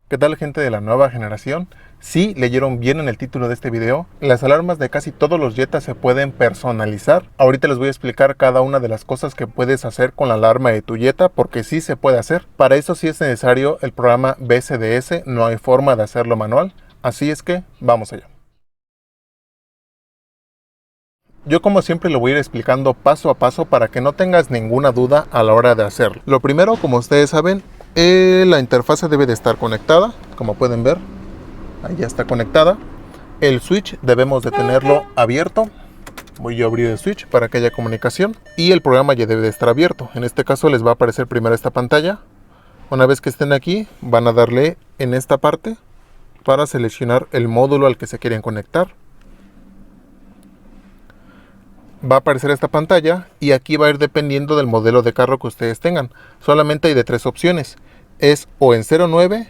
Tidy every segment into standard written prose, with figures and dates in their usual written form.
¿Qué tal, gente de la nueva generación? Sí, leyeron bien en el título de este video. Las alarmas de casi todos los Jetas se pueden personalizar. Ahorita les voy a explicar cada una de las cosas que puedes hacer con la alarma de tu Jetta, porque sí se puede hacer. Para eso sí es necesario el programa BCDS, no hay forma de hacerlo manual. Así es que vamos allá. Yo, como siempre, lo voy a ir explicando paso a paso para que no tengas ninguna duda a la hora de hacerlo. Lo primero, como ustedes saben, la interfase debe de estar conectada, como pueden ver. Ahí ya está conectada. El switch debemos de tenerlo abierto. Voy a abrir el switch para que haya comunicación. Y el programa ya debe de estar abierto. En este caso les va a aparecer primero esta pantalla. Una vez que estén aquí, van a darle en esta parte para seleccionar el módulo al que se quieren conectar. Va a aparecer esta pantalla y aquí va a ir dependiendo del modelo de carro que ustedes tengan. Solamente hay de tres opciones. Es o en 09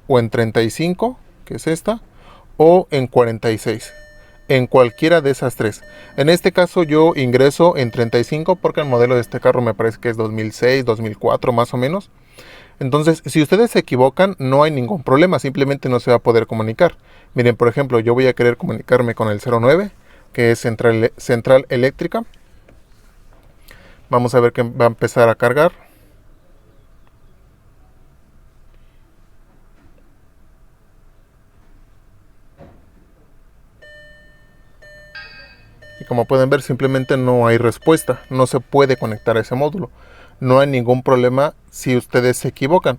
o en 35, que es esta, o en 46. En cualquiera de esas tres. En este caso yo ingreso en 35 porque el modelo de este carro me parece que es 2006, 2004 más o menos. Entonces, si ustedes se equivocan, no hay ningún problema, simplemente no se va a poder comunicar. Miren, por ejemplo, yo voy a querer comunicarme con el 09, que es central eléctrica. Vamos a ver que va a empezar a cargar. Y como pueden ver, simplemente no hay respuesta, no se puede conectar a ese módulo. No hay ningún problema si ustedes se equivocan.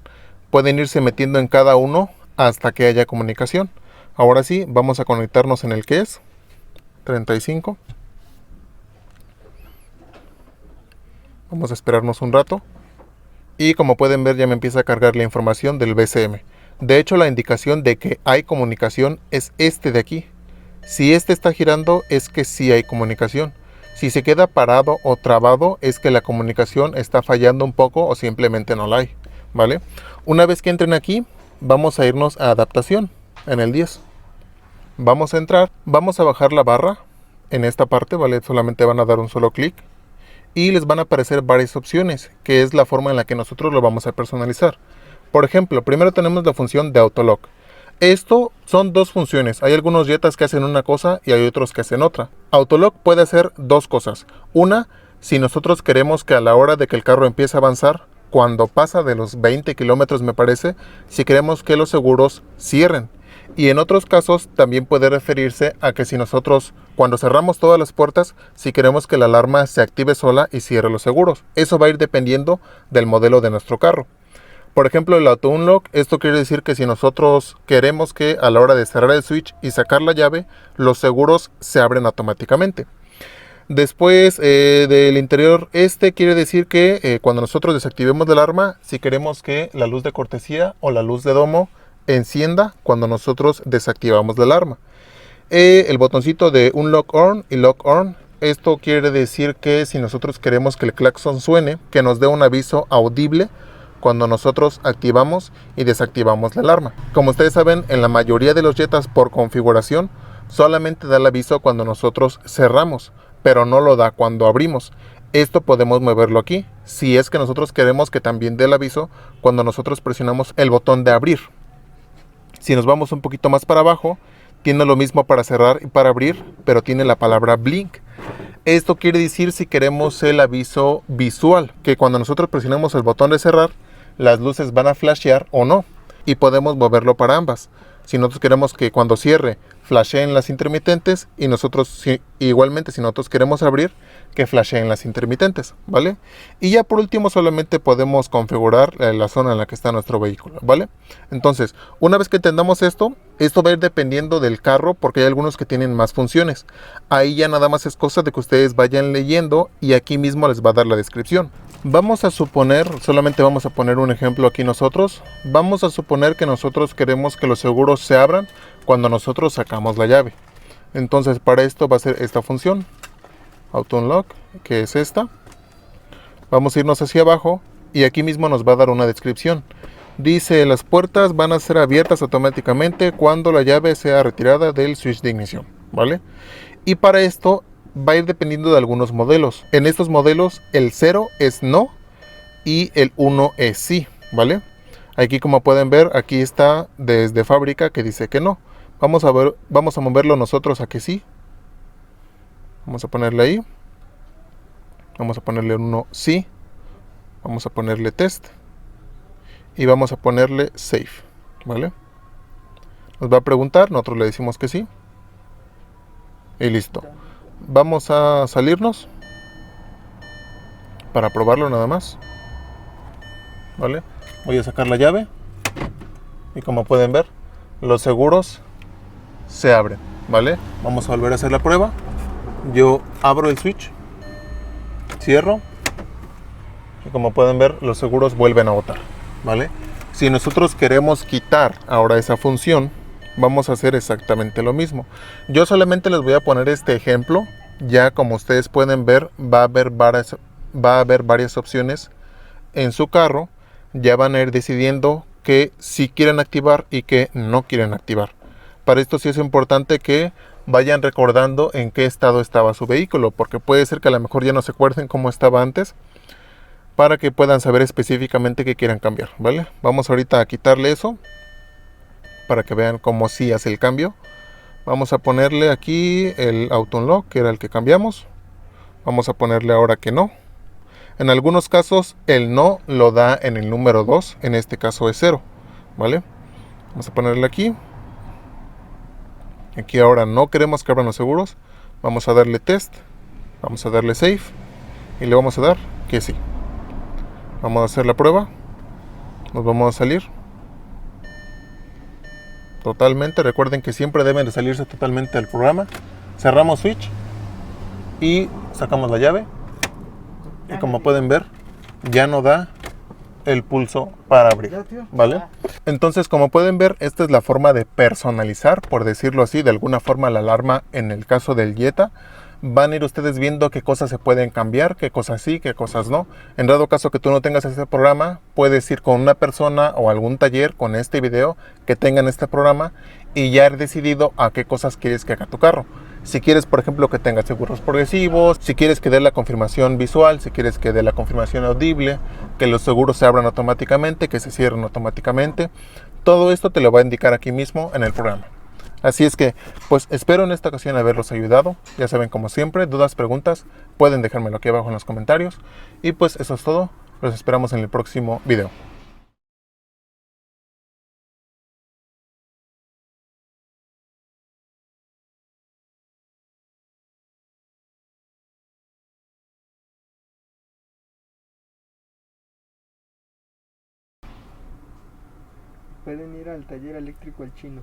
Pueden irse metiendo en cada uno hasta que haya comunicación. Ahora sí, vamos a conectarnos en el que es 35. Vamos a esperarnos un rato. Y como pueden ver, ya me empieza a cargar la información del BCM. De hecho, la indicación de que hay comunicación es este de aquí. Si este está girando, es que sí hay comunicación. Si se queda parado o trabado, es que la comunicación está fallando un poco o simplemente no la hay, ¿vale? Una vez que entren aquí, vamos a irnos a adaptación en el 10. Vamos a entrar, vamos a bajar la barra en esta parte, ¿vale? Solamente van a dar un solo clic y les van a aparecer varias opciones, que es la forma en la que nosotros lo vamos a personalizar. Por ejemplo, primero tenemos la función de Autolock. Esto son dos funciones. Hay algunos Jetas que hacen una cosa y hay otros que hacen otra. Autolock puede hacer dos cosas. Una, si nosotros queremos que a la hora de que el carro empiece a avanzar, cuando pasa de los 20 kilómetros me parece, si queremos que los seguros cierren. Y en otros casos también puede referirse a que si nosotros, cuando cerramos todas las puertas, si queremos que la alarma se active sola y cierre los seguros. Eso va a ir dependiendo del modelo de nuestro carro. Por ejemplo, el Auto Unlock, esto quiere decir que si nosotros queremos que a la hora de cerrar el switch y sacar la llave, los seguros se abren automáticamente. Después del interior, quiere decir que cuando nosotros desactivemos la alarma, si queremos que la luz de cortesía o la luz de domo encienda cuando nosotros desactivamos la alarma. El botoncito de Unlock On y Lock On, esto quiere decir que si nosotros queremos que el claxon suene, que nos dé un aviso audible cuando nosotros activamos y desactivamos la alarma. Como ustedes saben, en la mayoría de los Jetas por configuración solamente da el aviso cuando nosotros cerramos, pero no lo da cuando abrimos. Esto podemos moverlo aquí, si es que nosotros queremos que también dé el aviso cuando nosotros presionamos el botón de abrir. Si nos vamos un poquito más para abajo, tiene lo mismo para cerrar y para abrir, pero tiene la palabra blink. Esto quiere decir si queremos el aviso visual, que cuando nosotros presionamos el botón de cerrar, las luces van a flashear o no, y podemos moverlo para ambas. Si nosotros queremos que cuando cierre flasheen las intermitentes, y nosotros igualmente si nosotros queremos abrir, que flasheen las intermitentes, ¿vale? Y ya por último solamente podemos configurar la zona en la que está nuestro vehículo, ¿vale? Entonces, una vez que entendamos esto va a ir dependiendo del carro, porque hay algunos que tienen más funciones. Ahí ya nada más es cosa de que ustedes vayan leyendo y aquí mismo les va a dar la descripción. Vamos a suponer, solamente vamos a poner un ejemplo aquí nosotros. Vamos a suponer que nosotros queremos que los seguros se abran cuando nosotros sacamos la llave. Entonces para esto va a ser esta función, Auto Unlock, que es esta. Vamos a irnos hacia abajo y aquí mismo nos va a dar una descripción. Dice, las puertas van a ser abiertas automáticamente cuando la llave sea retirada del switch de ignición, ¿vale? Y para esto va a ir dependiendo de algunos modelos. En estos modelos el 0 es no y el 1 es sí, ¿vale? Aquí, como pueden ver, aquí está desde fábrica que dice que no. Vamos a moverlo nosotros a que sí. Vamos a ponerle ahí. Vamos a ponerle uno sí. Vamos a ponerle test. Y vamos a ponerle save. ¿Vale? Nos va a preguntar, nosotros le decimos que sí. Y listo. Vamos a salirnos para probarlo nada más. ¿Vale? Voy a sacar la llave. Y como pueden ver, los seguros se abren. ¿Vale? Vamos a volver a hacer la prueba. Yo abro el switch, cierro y como pueden ver los seguros vuelven a botar, ¿vale? Si nosotros queremos quitar ahora esa función, vamos a hacer exactamente lo mismo. Yo solamente les voy a poner este ejemplo. Ya como ustedes pueden ver, va a haber varias opciones en su carro. Ya van a ir decidiendo que sí quieren activar y que no quieren activar. Para esto sí es importante que vayan recordando en qué estado estaba su vehículo, porque puede ser que a lo mejor ya no se acuerden cómo estaba antes, para que puedan saber específicamente qué quieran cambiar, ¿vale? Vamos ahorita a quitarle eso, para que vean cómo sí hace el cambio. Vamos a ponerle aquí el auto unlock, que era el que cambiamos. Vamos a ponerle ahora que no. En algunos casos el no lo da en el número 2, en este caso es 0, ¿vale? Vamos a ponerle aquí. Aquí ahora no queremos que abran los seguros. Vamos a darle test. Vamos a darle save. Y le vamos a dar que sí. Vamos a hacer la prueba. Nos vamos a salir. Totalmente. Recuerden que siempre deben de salirse totalmente del programa. Cerramos switch. Y sacamos la llave. Y como pueden ver, ya no da el pulso para abrir, ¿vale? Entonces, como pueden ver, esta es la forma de personalizar, por decirlo así, de alguna forma la alarma en el caso del Jetta. Van a ir ustedes viendo qué cosas se pueden cambiar, qué cosas sí, qué cosas no. En dado caso que tú no tengas este programa, puedes ir con una persona o algún taller con este video que tengan este programa y ya haber decidido a qué cosas quieres que haga tu carro. Si quieres, por ejemplo, que tenga seguros progresivos, si quieres que dé la confirmación visual, si quieres que dé la confirmación audible, que los seguros se abran automáticamente, que se cierren automáticamente. Todo esto te lo va a indicar aquí mismo en el programa. Así es que, pues espero en esta ocasión haberlos ayudado. Ya saben, como siempre, dudas, preguntas, pueden dejármelo aquí abajo en los comentarios. Y pues eso es todo. Los esperamos en el próximo video. Pueden ir al taller eléctrico El Chino.